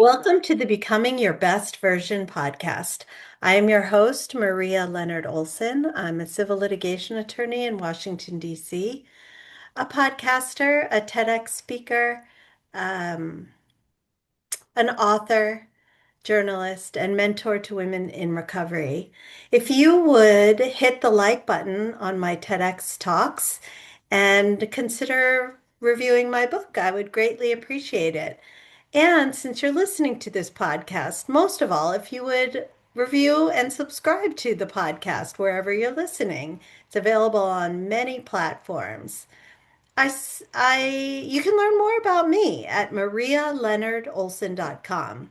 Welcome to the Becoming Your Best Version podcast. I am your host, Maria Leonard Olson. I'm a civil litigation attorney in Washington, D.C., a podcaster, a TEDx speaker, um, an author, journalist, and mentor to women in recovery. If you would hit the like button on my TEDx talks and consider reviewing my book, I would greatly appreciate it. And since you're listening to this podcast, most of all, if you would review and subscribe to the podcast wherever you're listening, it's available on many platforms. You can learn more about me at marialeonardolson.com.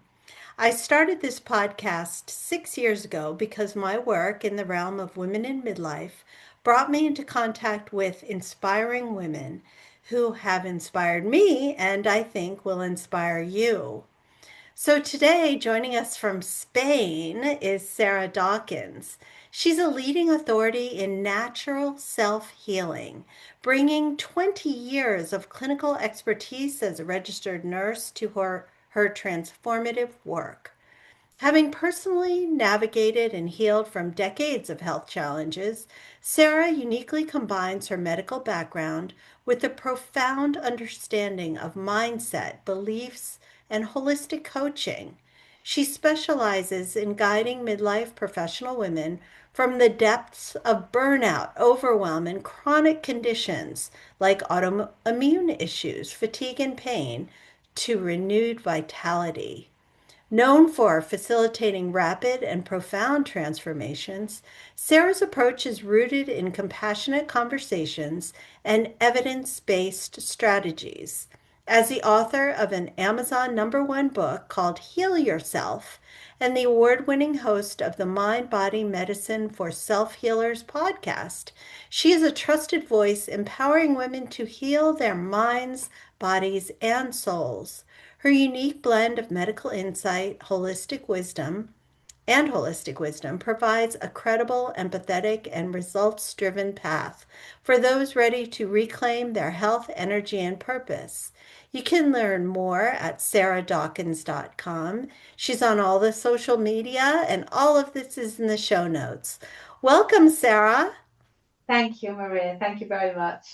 I started this podcast 6 years ago because my work in the realm of women in midlife brought me into contact with inspiring women who have inspired me and I think will inspire you. So today, joining us from Spain is Sarah Dawkins. She's a leading authority in natural self-healing, bringing 20 years of clinical expertise as a registered nurse to her transformative work. Having personally navigated and healed from decades of health challenges, Sarah uniquely combines her medical background with a profound understanding of mindset, beliefs, and holistic coaching. She specializes in guiding midlife professional women from the depths of burnout, overwhelm, and chronic conditions like autoimmune issues, fatigue, and pain to renewed vitality. Known for facilitating rapid and profound transformations, Sarah's approach is rooted in compassionate conversations and evidence based strategies. As the author of an Amazon #1 book called Heal Yourself and the award winning host of the Mind Body Medicine for Self Healers podcast, she is a trusted voice empowering women to heal their minds, bodies, and souls. Her unique blend of medical insight, holistic wisdom provides a credible, empathetic, and results driven path for those ready to reclaim their health, energy, and purpose. You can learn more at sarahdawkins.com. She's on all the social media, and all of this is in the show notes. Welcome, Sarah. Thank you, Maria. Thank you very much.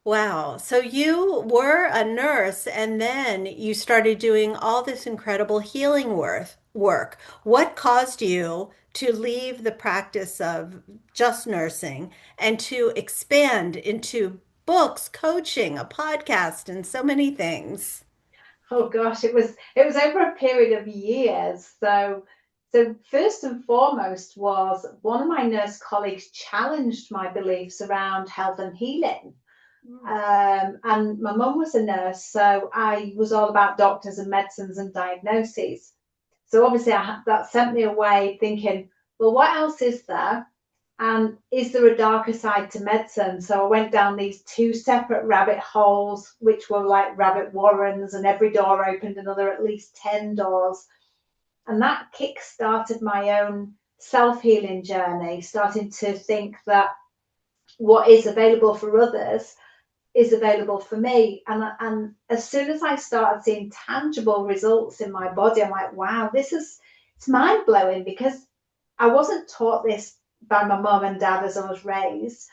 Wow. So you were a nurse and then you started doing all this incredible healing work. What caused you to leave the practice of just nursing and to expand into books, coaching, a podcast, and so many things? Oh gosh, it was over a period of years. So first and foremost was one of my nurse colleagues challenged my beliefs around health and healing. And my mum was a nurse, so I was all about doctors and medicines and diagnoses. So obviously that sent me away thinking, well, what else is there? And is there a darker side to medicine? So I went down these two separate rabbit holes, which were like rabbit warrens, and every door opened another at least 10 doors. And that kick started my own self healing journey, starting to think that what is available for others is available for me. And as soon as I started seeing tangible results in my body, I'm like, wow, it's mind blowing because I wasn't taught this by my mum and dad as I was raised.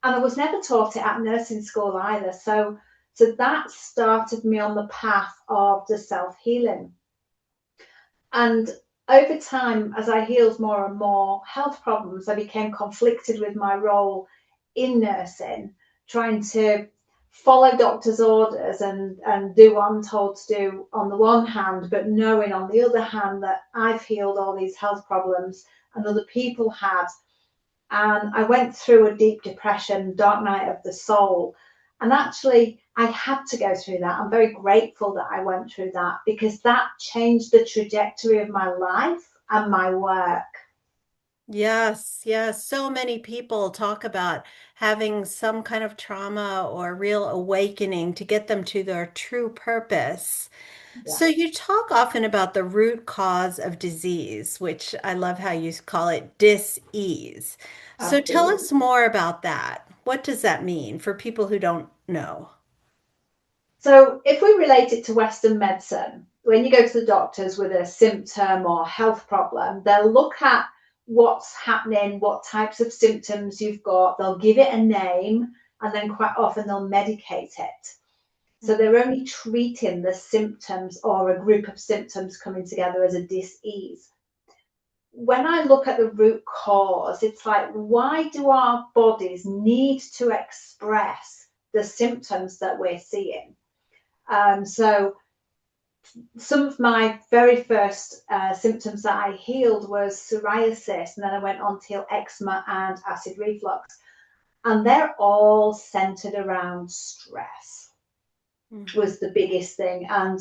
And I was never taught it at nursing school either. So that started me on the path of the self-healing. And over time, as I healed more and more health problems, I became conflicted with my role in nursing, trying to follow doctors' orders and do what I'm told to do on the one hand, but knowing on the other hand that I've healed all these health problems and other people had. And I went through a deep depression, dark night of the soul. And actually, I had to go through that. I'm very grateful that I went through that because that changed the trajectory of my life and my work. Yes, yes. So many people talk about having some kind of trauma or real awakening to get them to their true purpose. Yeah, So you talk often about the root cause of disease, which I love how you call it dis-ease. So tell absolutely. us more about that. What does that mean for people who don't know? So if we relate it to Western medicine, when you go to the doctors with a symptom or health problem, they'll look at what's happening, what types of symptoms you've got, they'll give it a name, and then quite often they'll medicate it. So they're only treating the symptoms or a group of symptoms coming together as a dis-ease. When I look at the root cause, it's like, why do our bodies need to express the symptoms that we're seeing? So some of my very first symptoms that I healed was psoriasis, and then I went on to heal eczema and acid reflux. And they're all centered around stress, was the biggest thing. And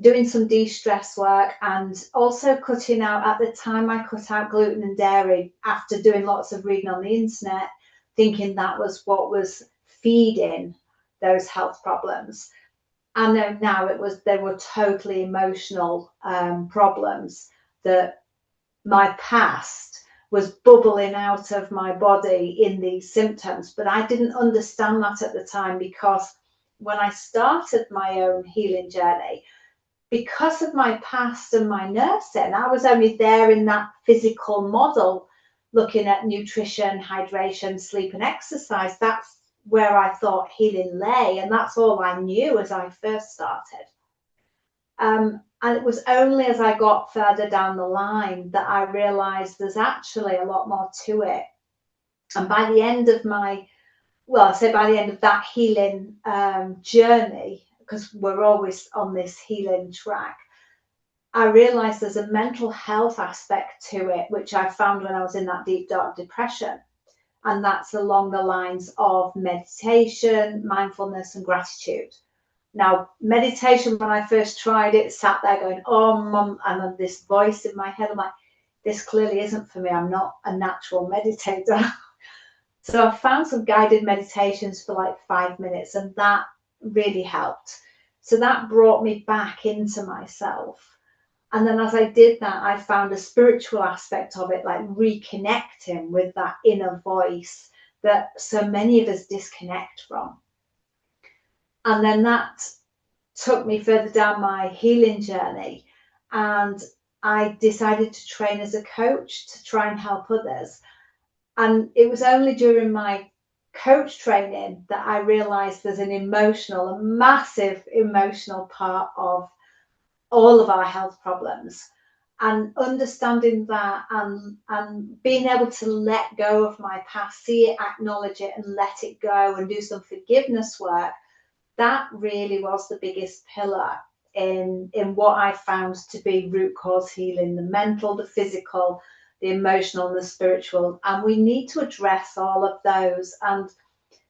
doing some de-stress work, and also cutting out, at the time I cut out gluten and dairy after doing lots of reading on the internet, thinking that was what was feeding those health problems. I know now they were totally emotional problems, that my past was bubbling out of my body in these symptoms, but I didn't understand that at the time, because when I started my own healing journey, because of my past and my nursing, I was only there in that physical model, looking at nutrition, hydration, sleep, and exercise. That's where I thought healing lay, and that's all I knew as I first started. And it was only as I got further down the line that I realized there's actually a lot more to it. And by the end of my, well, I say by the end of that healing journey, because we're always on this healing track, I realized there's a mental health aspect to it, which I found when I was in that deep, dark depression. And that's along the lines of meditation, mindfulness, and gratitude. Now, meditation, when I first tried it, sat there going, oh, mum, and then this voice in my head, I'm like, this clearly isn't for me. I'm not a natural meditator. So I found some guided meditations for like 5 minutes, and that really helped. So that brought me back into myself. And then as I did that, I found a spiritual aspect of it, like reconnecting with that inner voice that so many of us disconnect from. And then that took me further down my healing journey. And I decided to train as a coach to try and help others. And it was only during my coach training that I realized there's a massive emotional part of all of our health problems, and understanding that, and being able to let go of my past, see it, acknowledge it, and let it go, and do some forgiveness work. That really was the biggest pillar in what I found to be root cause healing: the mental, the physical, the emotional, and the spiritual. And we need to address all of those. And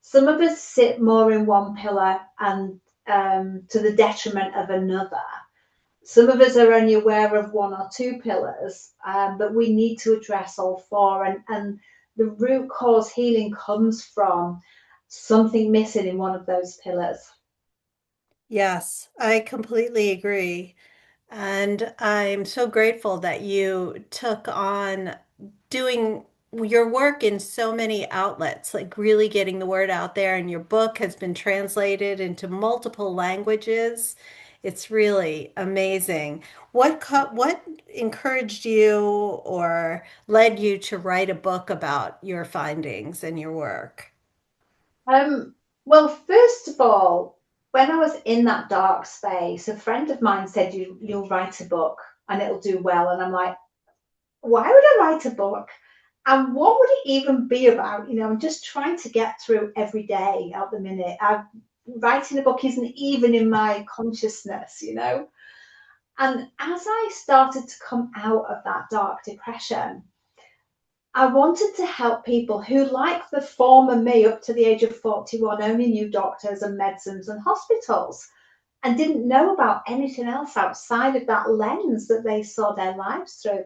some of us sit more in one pillar and to the detriment of another. Some of us are only aware of one or two pillars, but we need to address all four. And the root cause healing comes from something missing in one of those pillars. Yes, I completely agree. And I'm so grateful that you took on doing your work in so many outlets, like really getting the word out there. And your book has been translated into multiple languages. It's really amazing. What encouraged you or led you to write a book about your findings and your work? Um, well, first of all, when I was in that dark space, a friend of mine said, you'll write a book and it'll do well. And I'm like, why would I write a book? And what would it even be about? I'm just trying to get through every day at the minute. Writing a book isn't even in my consciousness. And as I started to come out of that dark depression, I wanted to help people who, like the former me up to the age of 41, only knew doctors and medicines and hospitals, and didn't know about anything else outside of that lens that they saw their lives through.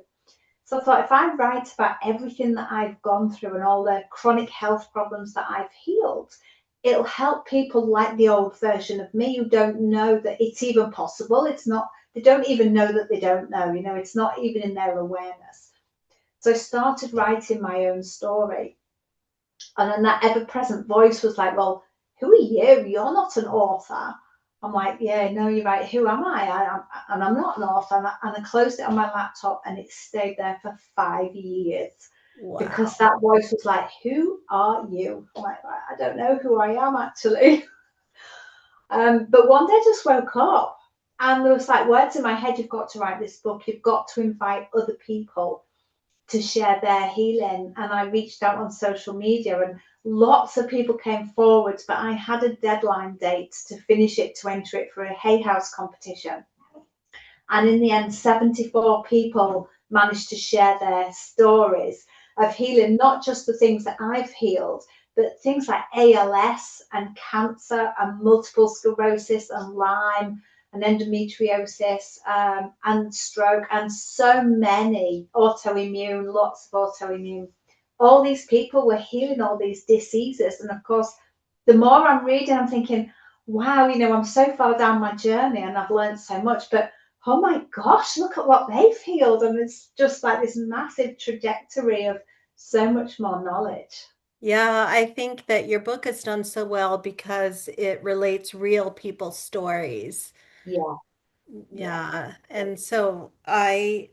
So I thought, if I write about everything that I've gone through and all the chronic health problems that I've healed, it'll help people like the old version of me who don't know that it's even possible. It's not, they don't even know that they don't know, it's not even in their awareness. So I started writing my own story. And then that ever present voice was like, well, who are you? You're not an author. I'm like, yeah, no, you're right. Who am I? And I'm not an author. And I closed it on my laptop and it stayed there for 5 years because Wow. that voice was like, who are you? I'm like, I don't know who I am actually. But one day I just woke up and there was like words in my head, you've got to write this book. You've got to invite other people to share their healing. And I reached out on social media and lots of people came forward, but I had a deadline date to finish it, to enter it for a Hay House competition. And in the end, 74 people managed to share their stories of healing, not just the things that I've healed, but things like ALS and cancer and multiple sclerosis and Lyme and endometriosis, and stroke, and so many autoimmune, lots of autoimmune. All these people were healing all these diseases. And of course, the more I'm reading, I'm thinking, wow, I'm so far down my journey and I've learned so much. But oh my gosh, look at what they've healed. And it's just like this massive trajectory of so much more knowledge. Yeah, I think that your book has done so well because it relates real people's stories. Yeah, yeah, Yeah, and so I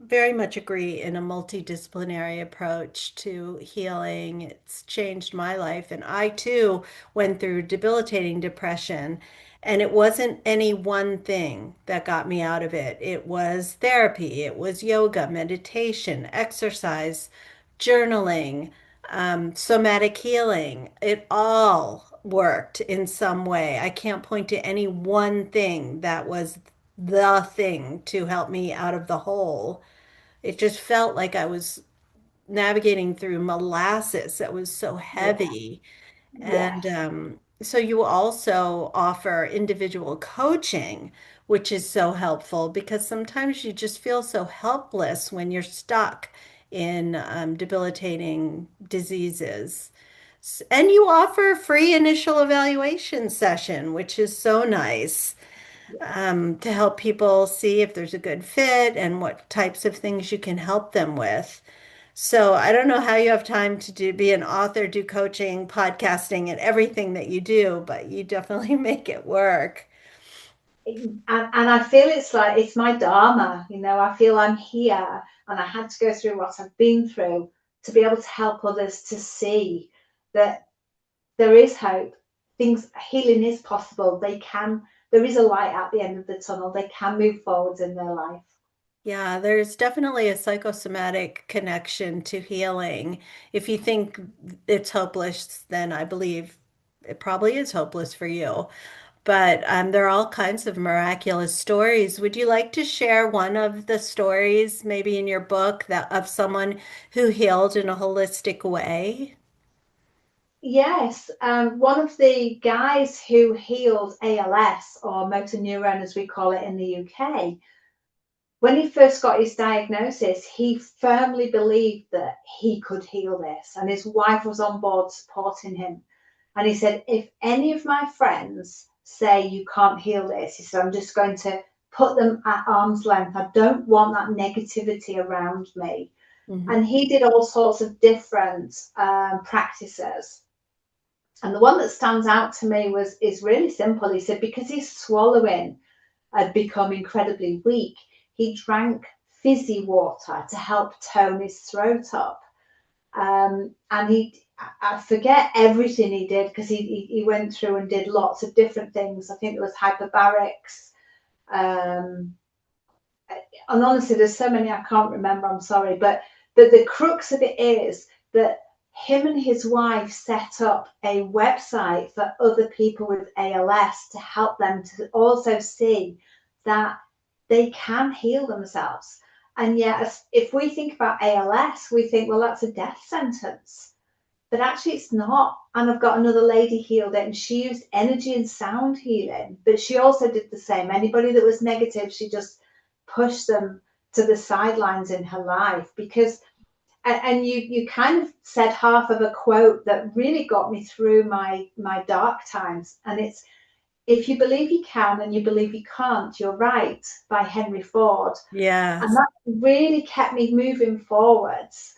very much agree in a multidisciplinary approach to healing. It's changed my life, and I too went through debilitating depression, and it wasn't any one thing that got me out of it. It was therapy, it was yoga, meditation, exercise, journaling, somatic healing. It all worked in some way. I can't point to any one thing that was the thing to help me out of the hole. It just felt like I was navigating through molasses that was so yeah, heavy. And yes, so you also offer individual coaching, which is so helpful because sometimes you just feel so helpless when you're stuck in debilitating diseases. And you offer a free initial evaluation session, which is so nice, to help people see if there's a good fit and what types of things you can help them with. So I don't know how you have time to be an author, do coaching, podcasting, and everything that you do, but you definitely make it work. and I feel it's like it's my dharma. I feel I'm here and I had to go through what I've been through to be able to help others to see that there is hope. Things Healing is possible. There is a light at the end of the tunnel. They can move forwards in their life. Yeah, there's definitely a psychosomatic connection to healing. If you think it's hopeless, then I believe it probably is hopeless for you. But there are all kinds of miraculous stories. Would you like to share one of the stories, maybe in your book, that of someone who healed in a holistic way? Yes, one of the guys who healed ALS, or motor neuron as we call it in the UK, when he first got his diagnosis, he firmly believed that he could heal this, and his wife was on board supporting him. And he said, if any of my friends say you can't heal this, he said, I'm just going to put them at arm's length. I don't want that negativity around me. Mhm. And he did all sorts of different practices. And the one that stands out to me is really simple. He said because his swallowing had become incredibly weak, he drank fizzy water to help tone his throat up. And I forget everything he did because he went through and did lots of different things. I think there was hyperbarics. Um, and honestly, there's so many I can't remember. I'm sorry, but the crux of it is that him and his wife set up a website for other people with ALS to help them to also see that they can heal themselves. And yet, if we think about ALS, we think, well, that's a death sentence. But actually, it's not. And I've got another lady healed it, and she used energy and sound healing, but she also did the same. Anybody that was negative, she just pushed them to the sidelines in her life because and you kind of said half of a quote that really got me through my dark times, and it's if you believe you can and you believe you can't, you're right, by Henry Ford. And Yes. that really kept me moving forwards.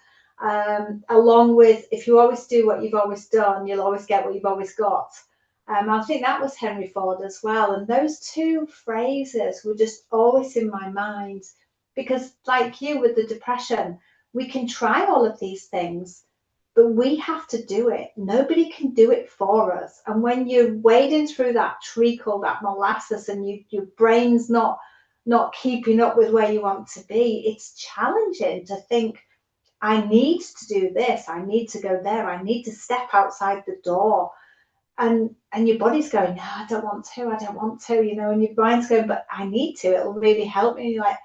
Along with if you always do what you've always done, you'll always get what you've always got. I think that was Henry Ford as well. And those two phrases were just always in my mind because, like you with the depression, we can try all of these things, but we have to do it. Nobody can do it for us. And when you're wading through that treacle, that molasses, and your brain's not keeping up with where you want to be, it's challenging to think, I need to do this, I need to go there, I need to step outside the door. And your body's going, no, I don't want to, and your brain's going, but I need to, it'll really help me. And you're like,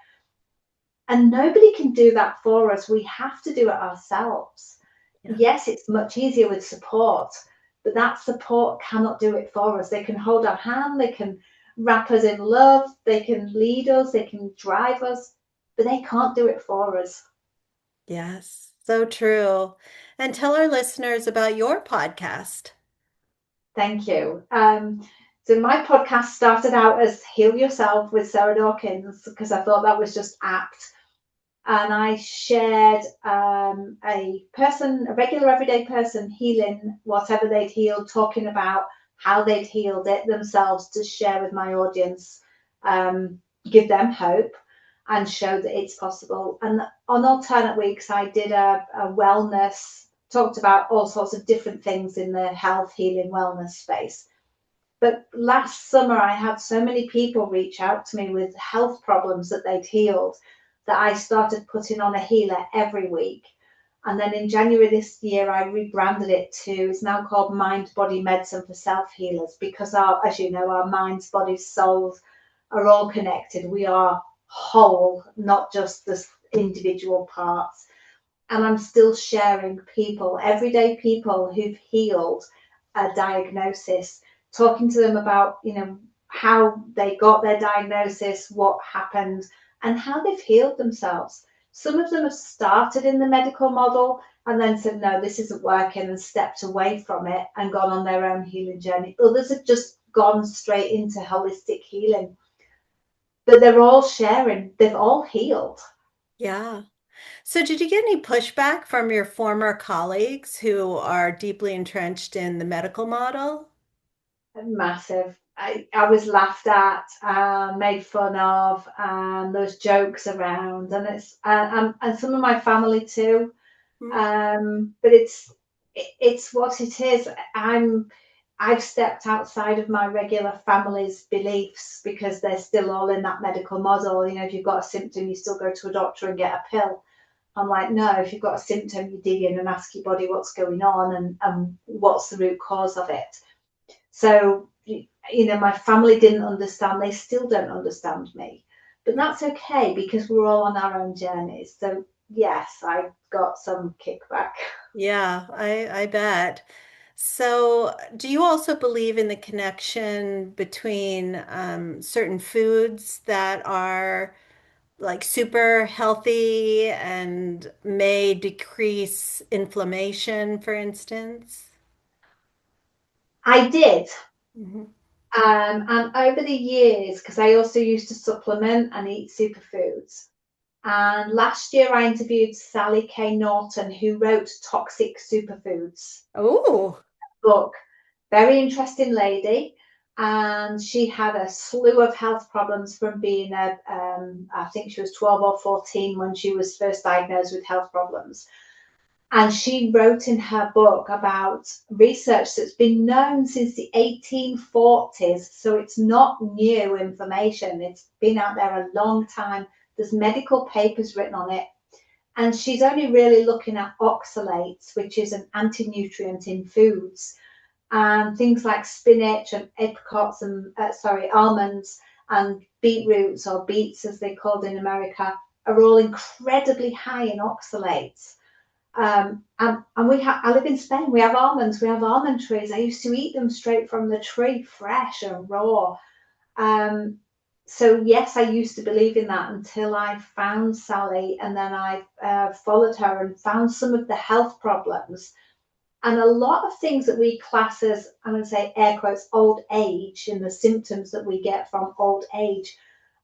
and nobody can do that for us. We have to do it ourselves. Yeah. Yes, it's much easier with support, but that support cannot do it for us. They can hold our hand, they can wrap us in love, they can lead us, they can drive us, but they can't do it for us. Yes. So true. And tell our listeners about your podcast. Thank you. So my podcast started out as Heal Yourself with Sarah Dawkins because I thought that was just apt. And I shared a regular everyday person healing whatever they'd healed, talking about how they'd healed it themselves to share with my audience, give them hope and show that it's possible. And on alternate weeks, I did a wellness, talked about all sorts of different things in the health, healing, wellness space. But last summer, I had so many people reach out to me with health problems that they'd healed that I started putting on a healer every week. And then in January this year, I rebranded it to, it's now called Mind Body Medicine for Self Healers, because as you know, our minds, bodies, souls are all connected. We are whole, not just the individual parts. And I'm still sharing people, everyday people who've healed a diagnosis, talking to them about, how they got their diagnosis, what happened, and how they've healed themselves. Some of them have started in the medical model and then said, no, this isn't working, and stepped away from it and gone on their own healing journey. Others have just gone straight into holistic healing. But they're all sharing, they've all healed. Yeah. So, did you get any pushback from your former colleagues who are deeply entrenched in the medical model? Massive. I was laughed at, made fun of, and there's jokes around, and and some of my family too. Mm. But it's what it is. I've stepped outside of my regular family's beliefs because they're still all in that medical model. If you've got a symptom, you still go to a doctor and get a pill. I'm like, no, if you've got a symptom, you dig in and ask your body what's going on and what's the root cause of it. So, my family didn't understand. They still don't understand me. But that's okay because we're all on our own journeys. So, yes, I got some kickback. Yeah, I bet. So, do you also believe in the connection between certain foods that are like super healthy and may decrease inflammation, for instance? I did. Mhm. And over the years, because I also used to supplement and eat superfoods. And last year, I interviewed Sally K. Norton, who wrote Toxic Superfoods Oh, book. Very interesting lady. And she had a slew of health problems from being I think she was 12 or 14 when she was first diagnosed with health problems. And she wrote in her book about research that's been known since the 1840s. So it's not new information. It's been out there a long time. There's medical papers written on it. And she's only really looking at oxalates, which is an anti-nutrient in foods. And things like spinach and apricots and, almonds and beetroots, or beets as they're called in America, are all incredibly high in oxalates. And I live in Spain. We have almonds. We have almond trees. I used to eat them straight from the tree, fresh and raw. Um, so yes, I used to believe in that until I found Sally, and then I followed her and found some of the health problems. And a lot of things that we class as, I'm going to say air quotes, old age, in the symptoms that we get from old age,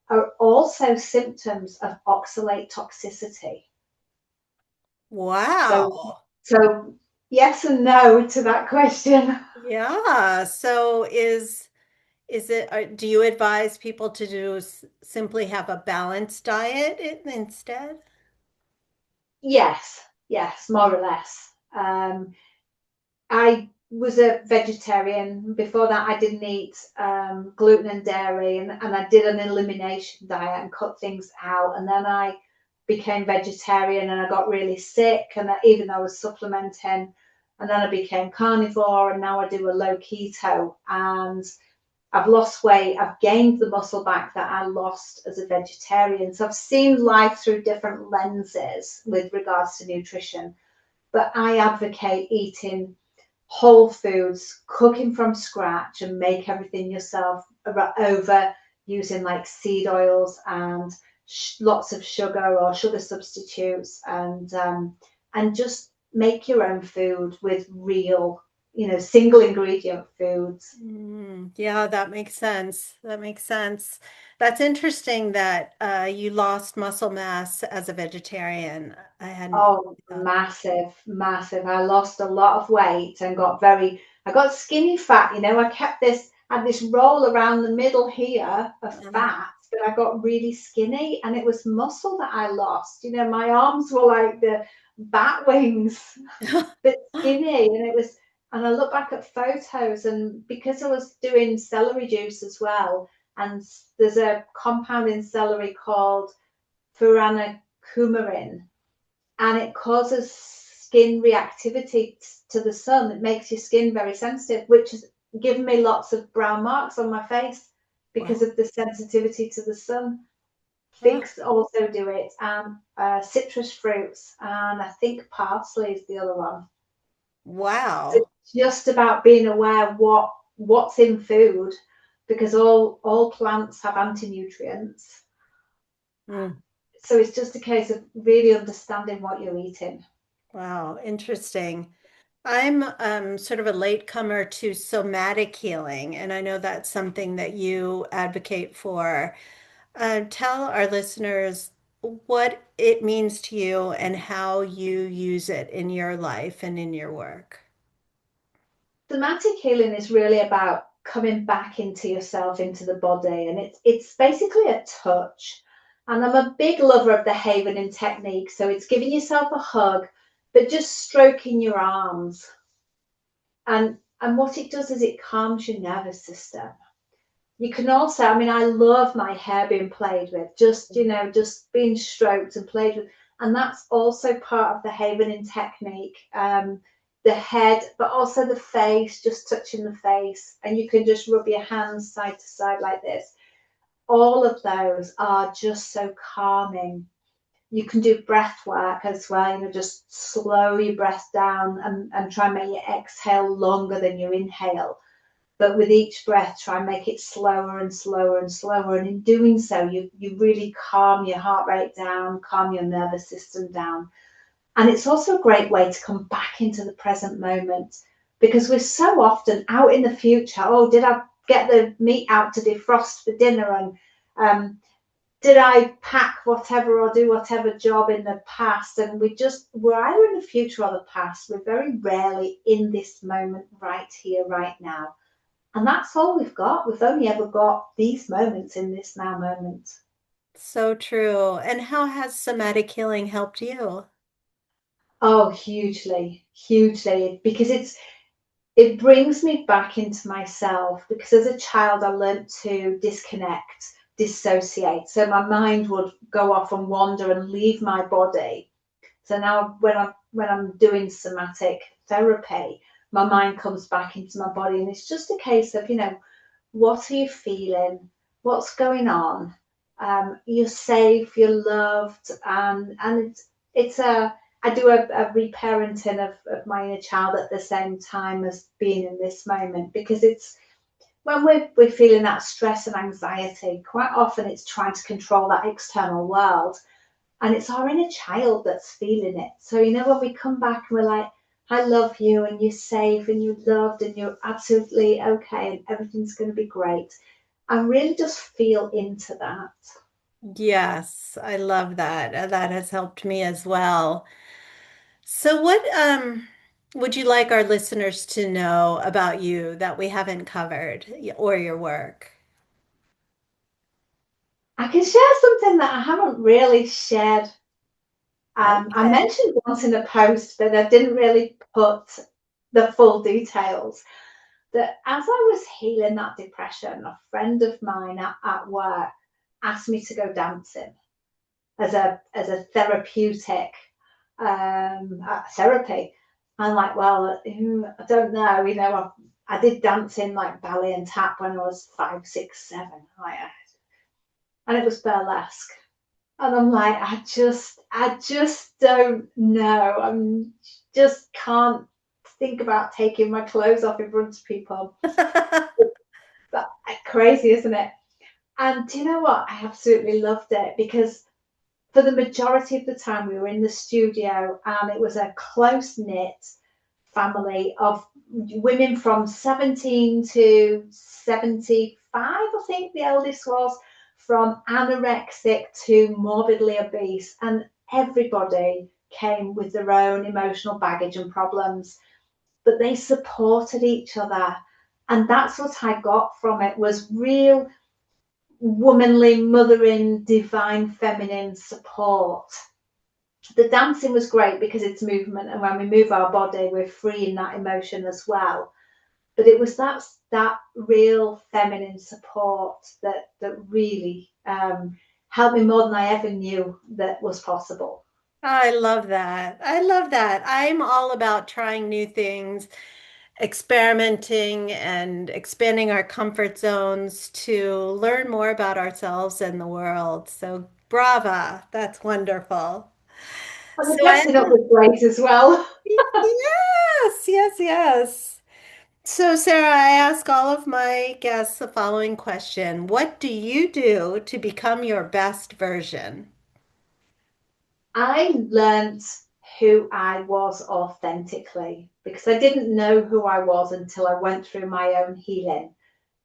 are also symptoms of oxalate toxicity. So, wow. so yes and no to that question. Yeah. So is it, do you advise people to do simply have a balanced diet instead? Yes, yes, more or less. I was a vegetarian. Before that, I didn't eat gluten and dairy, and I did an elimination diet and cut things out. And then I became vegetarian and I got really sick, and even though I was supplementing, and then I became carnivore, and now I do a low keto. And I've lost weight, I've gained the muscle back that I lost as a vegetarian. So I've seen life through different lenses with regards to nutrition. But I advocate eating whole foods, cooking from scratch, and make everything yourself over using like seed oils and lots of sugar or sugar substitutes, and just make your own food with real, single ingredient foods. Yeah, that makes sense. That makes sense. That's interesting that you lost muscle mass as a vegetarian. I hadn't Oh, thought of massive, massive. I lost a lot of weight and I got skinny fat, I kept had this roll around the middle here of that. fat, but I got really skinny and it was muscle that I lost. My arms were like the bat wings, but skinny. And I look back at photos, and because I was doing celery juice as well, and there's a compound in celery called furanocoumarin, and it causes skin reactivity to the sun. It makes your skin very sensitive, which has given me lots of brown marks on my face because Wow. of the sensitivity to the sun. Huh. Figs also do it, and citrus fruits, and I think parsley is the other one. So Wow. it's just about being aware what's in food, because all plants have anti-nutrients. Mm. So it's just a case of really understanding what you're eating. Wow. Interesting. I'm sort of a latecomer to somatic healing, and I know that's something that you advocate for. Tell our listeners what it means to you and how you use it in your life and in your work. Somatic healing is really about coming back into yourself, into the body, and it's basically a touch. And I'm a big lover of the Havening technique, so it's giving yourself a hug, but just stroking your arms. And what it does is it calms your nervous system. You can also, I mean, I love my hair being played with, just being stroked and played with. And that's also part of the Havening technique. The head, but also the face, just touching the face. And you can just rub your hands side to side like this. All of those are just so calming. You can do breath work as well, just slow your breath down, and try and make your exhale longer than your inhale, but with each breath try and make it slower and slower and slower, and in doing so you really calm your heart rate down, calm your nervous system down. And it's also a great way to come back into the present moment, because we're so often out in the future. Oh, did I get the meat out to defrost for dinner, and did I pack whatever or do whatever job in the past? And we're either in the future or the past. We're very rarely in this moment, right here, right now. And that's all we've got. We've only ever got these moments in this now moment. So true. And how has somatic healing helped you? Oh, hugely, hugely, because it brings me back into myself. Because as a child, I learned to disconnect, dissociate. So my mind would go off and wander and leave my body. So now when I'm doing somatic therapy, my mind comes back into my body, and it's just a case of, what are you feeling? What's going on? You're safe, you're loved, and it's a I do a reparenting of my inner child at the same time as being in this moment, because it's when we're feeling that stress and anxiety, quite often it's trying to control that external world, and it's our inner child that's feeling it. So, when we come back and we're like, I love you, and you're safe, and you're loved, and you're absolutely okay, and everything's going to be great. And really just feel into that. Yes, I love that. That has helped me as well. So would you like our listeners to know about you that we haven't covered or your work? I can share something that I haven't really shared. I Okay. mentioned once in a post, but I didn't really put the full details. That as I was healing that depression, a friend of mine at work asked me to go dancing as a therapeutic therapy. I'm like, well, I don't know. I did dancing like ballet and tap when I was 5, 6, 7, like, and it was burlesque. And I'm like, I just don't know. I'm just can't think about taking my clothes off in front of people. But crazy, isn't it? And do you know what? I absolutely loved it because for the majority of the time we were in the studio and it was a close knit family of women from 17 to 75, I think the eldest was, from anorexic to morbidly obese. And everybody came with their own emotional baggage and problems, but they supported each other. And that's what I got from it was real womanly, mothering, divine feminine support. The dancing was great because it's movement, and when we move our body, we're freeing that emotion as well. But it was that real feminine support that really helped me more than I ever knew that was possible. I love that. I love that. I'm all about trying new things, experimenting and expanding our comfort zones to learn more about ourselves and the world. So, brava. That's wonderful. And the So, I dressing up was great as well. yes, yes, yes. So, Sarah, I ask all of my guests the following question. What do you do to become your best version? I learnt who I was authentically because I didn't know who I was until I went through my own healing.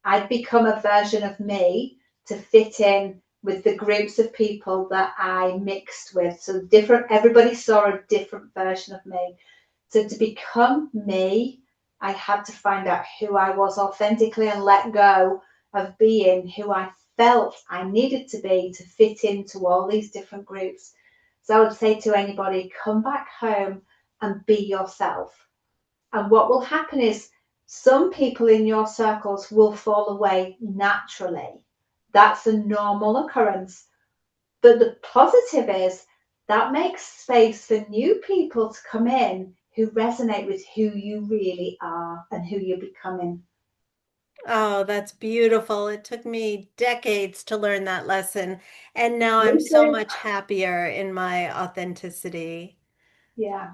I'd become a version of me to fit in with the groups of people that I mixed with. So everybody saw a different version of me. So to become me, I had to find out who I was authentically and let go of being who I felt I needed to be to fit into all these different groups. So I would say to anybody, come back home and be yourself. And what will happen is some people in your circles will fall away naturally. That's a normal occurrence. But the positive is that makes space for new people to come in who resonate with who you really are and who you're becoming. Oh, that's beautiful. It took me decades to learn that lesson, and now I'm Me so too. much happier in my authenticity. Yeah.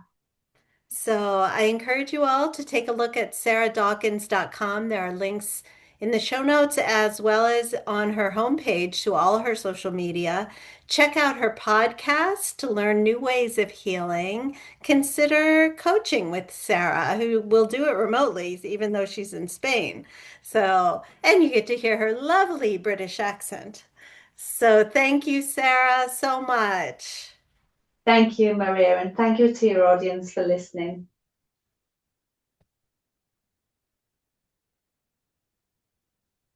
So I encourage you all to take a look at sarahdawkins.com. There are links in the show notes as well as on her homepage to all her social media. Check out her podcast to learn new ways of healing. Consider coaching with Sarah, who will do it remotely, even though she's in Spain. So, and you get to hear her lovely British accent. So, thank you, Sarah, so much. Thank you, Maria, and thank you to your audience for listening.